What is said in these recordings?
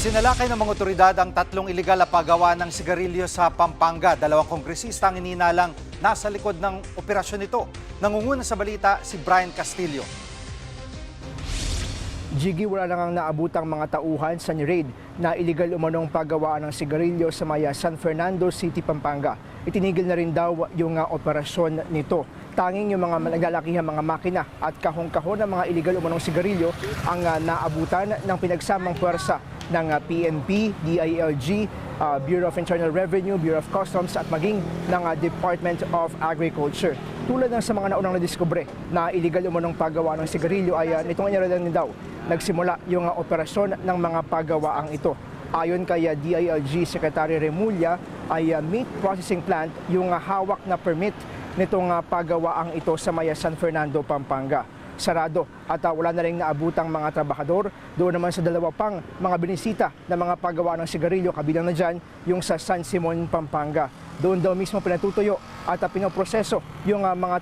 Isinalakay ng mga otoridad ang tatlong iligal na paggawa ng sigarilyo sa Pampanga. Dalawang kongresista ang ininalang nasa likod ng operasyon nito. Nangunguna sa balita si Brian Castillo. Jiggy, wala lang ang naabutang mga tauhan sa raid na iligal umanong paggawaan ng sigarilyo sa maya San Fernando City, Pampanga. Itinigil na rin daw yung operasyon nito. Tanging yung mga naglalakihang mga makina at kahon-kahon ng mga iligal umanong sigarilyo ang naabutan ng pinagsamang puwersa ng PNP, DILG, Bureau of Internal Revenue, Bureau of Customs at maging ng Department of Agriculture. Tulad ng sa mga naunang nadiskubre na iligal umanong paggawa ng sigarilyo ay nitong anyaralan daw nagsimula yung operasyon ng mga paggawaang ito. Ayon kay DILG Secretary Remulla ay meat processing plant yung hawak na permit nitong paggawaang ito sa maya San Fernando, Pampanga. Sarado at wala na rin naabutang mga trabahador. Doon naman sa dalawa pang mga binisita na mga paggawa ng sigarilyo, kabilang na dyan yung sa San Simon, Pampanga. Doon daw mismo pinatutuyo at pinoproseso yung mga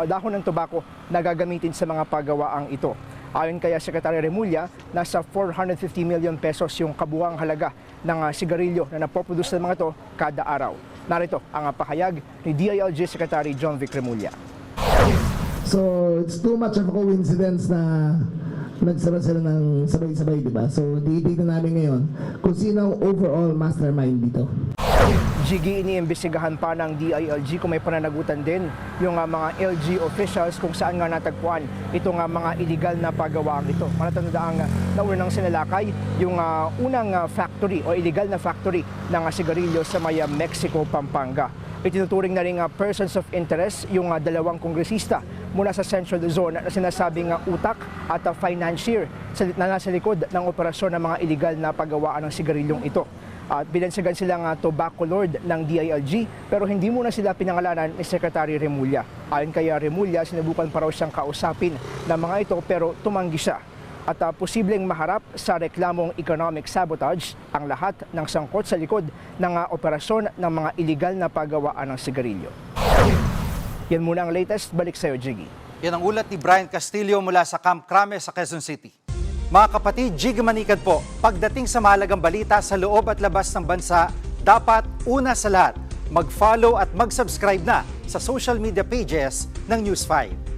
dahon ng tobacco na gagamitin sa mga paggawaang ito. Ayon kay Secretary Remulla, nasa 450 million pesos yung kabuuang halaga ng sigarilyo na napoproduce ng mga ito kada araw. Narito ang pahayag ni DILG Secretary John Vic Remulla. So, it's too much of a coincidence na nagsara sila ng sabay-sabay, di ba? So, titignan namin ngayon kung sino ang overall mastermind dito. Jiggy, iniimbestigahan pa ng DILG kung may pananagutan din yung mga LG officials kung saan nga natagpuan itong mga illegal na paggawaang ito. Matatandaan naunang sinalakay yung unang factory o illegal na factory ng sigarilyo sa maya Mexico, Pampanga. Itinuturing na rin persons of interest yung dalawang kongresista mula sa Central Luzon na sinasabing utak at financier na nasa likod ng operasyon ng mga illegal na paggawaan ng sigarilyong ito. At binansagan silang tobacco lord ng DILG pero hindi muna sila pinangalanan ni Secretary Remulla. Ayon kay Remulla, sinubukan pa raw siyang kausapin ng mga ito pero tumanggi siya. At posibleng maharap sa reklamong economic sabotage ang lahat ng sangkot sa likod ng operasyon ng mga iligal na paggawaan ng sigarilyo. Yan muna ang latest. Balik sa iyo, Jiggy. Yan ang ulat ni Brian Castillo mula sa Camp Crame sa Quezon City. Mga kapatid, Jiggy Manikad po, pagdating sa mahalagang balita sa loob at labas ng bansa, dapat una sa lahat, mag-follow at mag-subscribe na sa social media pages ng News 5.